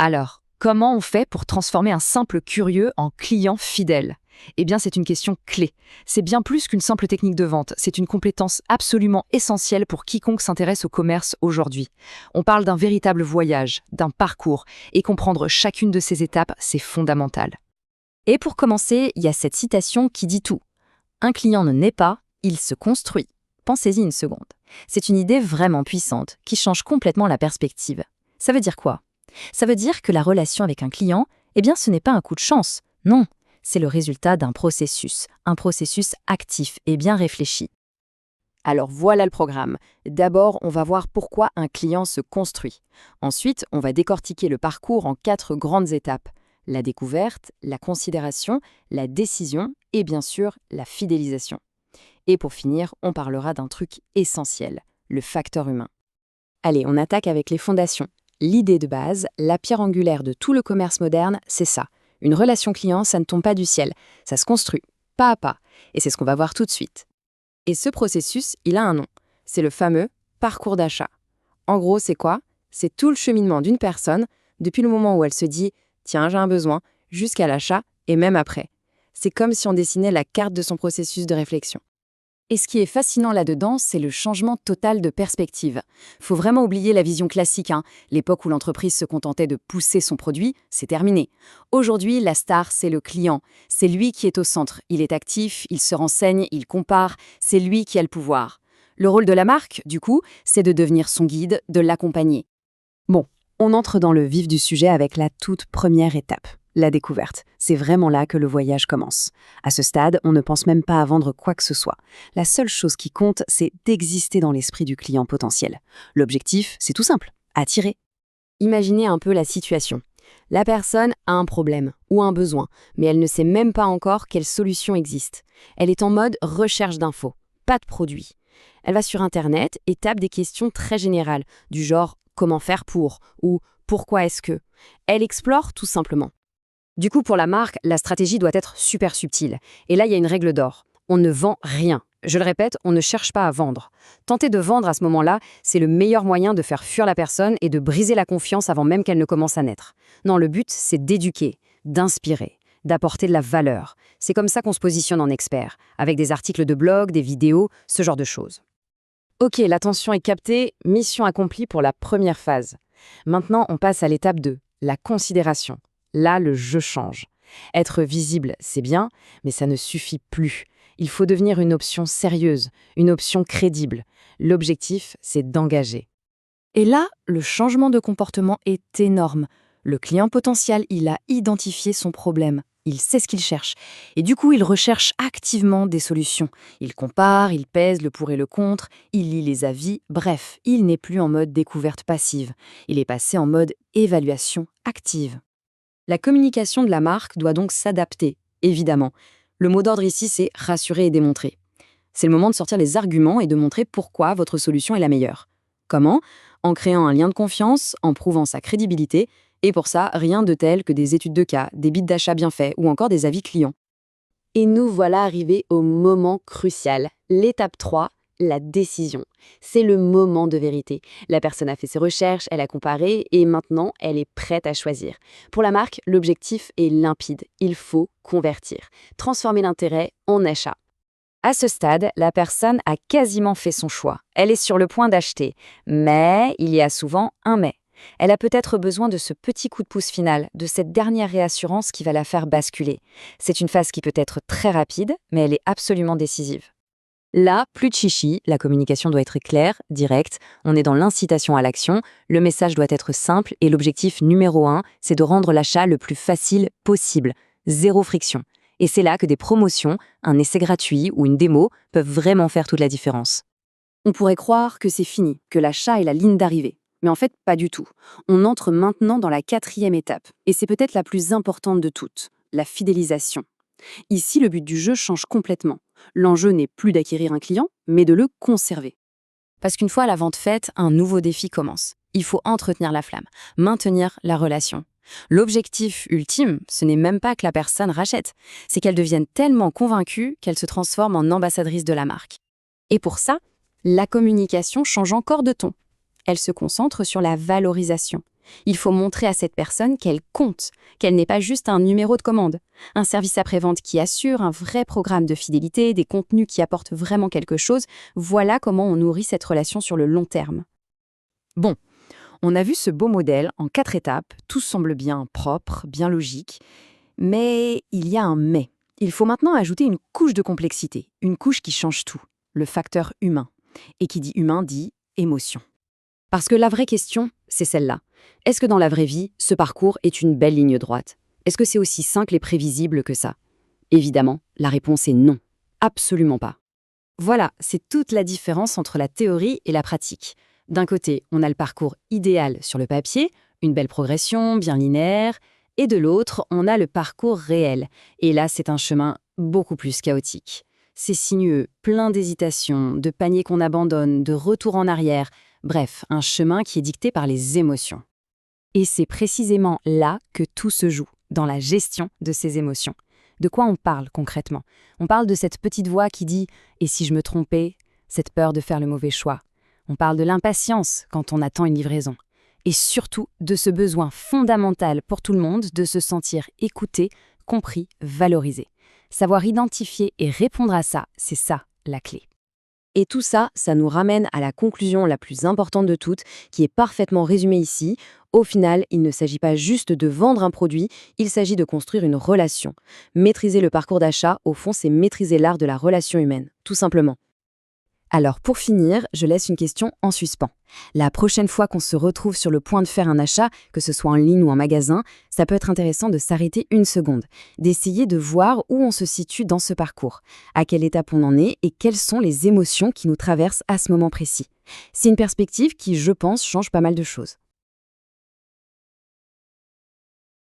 Alors, comment on fait pour transformer un simple curieux en client fidèle? Eh bien, c'est une question clé. C'est bien plus qu'une simple technique de vente, c'est une compétence absolument essentielle pour quiconque s'intéresse au commerce aujourd'hui. On parle d'un véritable voyage, d'un parcours, et comprendre chacune de ces étapes, c'est fondamental. Et pour commencer, il y a cette citation qui dit tout. Un client ne naît pas, il se construit. Pensez-y une seconde. C'est une idée vraiment puissante qui change complètement la perspective. Ça veut dire quoi? Ça veut dire que la relation avec un client, eh bien, ce n'est pas un coup de chance. Non, c'est le résultat d'un processus, un processus actif et bien réfléchi. Alors voilà le programme. D'abord, on va voir pourquoi un client se construit. Ensuite, on va décortiquer le parcours en 4 grandes étapes. La découverte, la considération, la décision et bien sûr la fidélisation. Et pour finir, on parlera d'un truc essentiel, le facteur humain. Allez, on attaque avec les fondations. L'idée de base, la pierre angulaire de tout le commerce moderne, c'est ça. Une relation client, ça ne tombe pas du ciel, ça se construit, pas à pas. Et c'est ce qu'on va voir tout de suite. Et ce processus, il a un nom. C'est le fameux parcours d'achat. En gros, c'est quoi? C'est tout le cheminement d'une personne, depuis le moment où elle se dit « tiens, j'ai un besoin », jusqu'à l'achat et même après. C'est comme si on dessinait la carte de son processus de réflexion. Et ce qui est fascinant là-dedans, c'est le changement total de perspective. Faut vraiment oublier la vision classique, L'époque où l'entreprise se contentait de pousser son produit, c'est terminé. Aujourd'hui, la star, c'est le client. C'est lui qui est au centre. Il est actif, il se renseigne, il compare. C'est lui qui a le pouvoir. Le rôle de la marque, du coup, c'est de devenir son guide, de l'accompagner. Bon, on entre dans le vif du sujet avec la toute première étape. La découverte. C'est vraiment là que le voyage commence. À ce stade, on ne pense même pas à vendre quoi que ce soit. La seule chose qui compte, c'est d'exister dans l'esprit du client potentiel. L'objectif, c'est tout simple, attirer. Imaginez un peu la situation. La personne a un problème ou un besoin, mais elle ne sait même pas encore quelle solution existe. Elle est en mode recherche d'infos, pas de produit. Elle va sur Internet et tape des questions très générales, du genre « comment faire pour ?» ou « pourquoi est-ce que ?» Elle explore tout simplement. Du coup, pour la marque, la stratégie doit être super subtile. Et là, il y a une règle d'or. On ne vend rien. Je le répète, on ne cherche pas à vendre. Tenter de vendre à ce moment-là, c'est le meilleur moyen de faire fuir la personne et de briser la confiance avant même qu'elle ne commence à naître. Non, le but, c'est d'éduquer, d'inspirer, d'apporter de la valeur. C'est comme ça qu'on se positionne en expert, avec des articles de blog, des vidéos, ce genre de choses. Ok, l'attention est captée, mission accomplie pour la première phase. Maintenant, on passe à l'étape 2, la considération. Là, le jeu change. Être visible, c'est bien, mais ça ne suffit plus. Il faut devenir une option sérieuse, une option crédible. L'objectif, c'est d'engager. Et là, le changement de comportement est énorme. Le client potentiel, il a identifié son problème. Il sait ce qu'il cherche. Et du coup, il recherche activement des solutions. Il compare, il pèse le pour et le contre, il lit les avis. Bref, il n'est plus en mode découverte passive. Il est passé en mode évaluation active. La communication de la marque doit donc s'adapter, évidemment. Le mot d'ordre ici, c'est rassurer et démontrer. C'est le moment de sortir les arguments et de montrer pourquoi votre solution est la meilleure. Comment? En créant un lien de confiance, en prouvant sa crédibilité, et pour ça, rien de tel que des études de cas, des bits d'achat bien faits ou encore des avis clients. Et nous voilà arrivés au moment crucial, l'étape 3, la décision. C'est le moment de vérité. La personne a fait ses recherches, elle a comparé et maintenant, elle est prête à choisir. Pour la marque, l'objectif est limpide. Il faut convertir, transformer l'intérêt en achat. À ce stade, la personne a quasiment fait son choix. Elle est sur le point d'acheter. Mais il y a souvent un mais. Elle a peut-être besoin de ce petit coup de pouce final, de cette dernière réassurance qui va la faire basculer. C'est une phase qui peut être très rapide, mais elle est absolument décisive. Là, plus de chichi, la communication doit être claire, directe, on est dans l'incitation à l'action, le message doit être simple et l'objectif numéro 1, c'est de rendre l'achat le plus facile possible, zéro friction. Et c'est là que des promotions, un essai gratuit ou une démo peuvent vraiment faire toute la différence. On pourrait croire que c'est fini, que l'achat est la ligne d'arrivée. Mais en fait, pas du tout. On entre maintenant dans la 4e étape, et c'est peut-être la plus importante de toutes, la fidélisation. Ici, le but du jeu change complètement. L'enjeu n'est plus d'acquérir un client, mais de le conserver. Parce qu'une fois la vente faite, un nouveau défi commence. Il faut entretenir la flamme, maintenir la relation. L'objectif ultime, ce n'est même pas que la personne rachète, c'est qu'elle devienne tellement convaincue qu'elle se transforme en ambassadrice de la marque. Et pour ça, la communication change encore de ton. Elle se concentre sur la valorisation. Il faut montrer à cette personne qu'elle compte, qu'elle n'est pas juste un numéro de commande. Un service après-vente qui assure, un vrai programme de fidélité, des contenus qui apportent vraiment quelque chose, voilà comment on nourrit cette relation sur le long terme. Bon, on a vu ce beau modèle en 4 étapes, tout semble bien propre, bien logique, mais il y a un mais. Il faut maintenant ajouter une couche de complexité, une couche qui change tout, le facteur humain. Et qui dit humain dit émotion. Parce que la vraie question, c'est celle-là. Est-ce que dans la vraie vie, ce parcours est une belle ligne droite? Est-ce que c'est aussi simple et prévisible que ça? Évidemment, la réponse est non. Absolument pas. Voilà, c'est toute la différence entre la théorie et la pratique. D'un côté, on a le parcours idéal sur le papier, une belle progression, bien linéaire, et de l'autre, on a le parcours réel. Et là, c'est un chemin beaucoup plus chaotique. C'est sinueux, plein d'hésitations, de paniers qu'on abandonne, de retours en arrière, bref, un chemin qui est dicté par les émotions. Et c'est précisément là que tout se joue, dans la gestion de ces émotions. De quoi on parle concrètement? On parle de cette petite voix qui dit « et si je me trompais ?» Cette peur de faire le mauvais choix. On parle de l'impatience quand on attend une livraison. Et surtout de ce besoin fondamental pour tout le monde de se sentir écouté, compris, valorisé. Savoir identifier et répondre à ça, c'est ça la clé. Et tout ça, ça nous ramène à la conclusion la plus importante de toutes, qui est parfaitement résumée ici. Au final, il ne s'agit pas juste de vendre un produit, il s'agit de construire une relation. Maîtriser le parcours d'achat, au fond, c'est maîtriser l'art de la relation humaine, tout simplement. Alors pour finir, je laisse une question en suspens. La prochaine fois qu'on se retrouve sur le point de faire un achat, que ce soit en ligne ou en magasin, ça peut être intéressant de s'arrêter une seconde, d'essayer de voir où on se situe dans ce parcours, à quelle étape on en est et quelles sont les émotions qui nous traversent à ce moment précis. C'est une perspective qui, je pense, change pas mal de choses.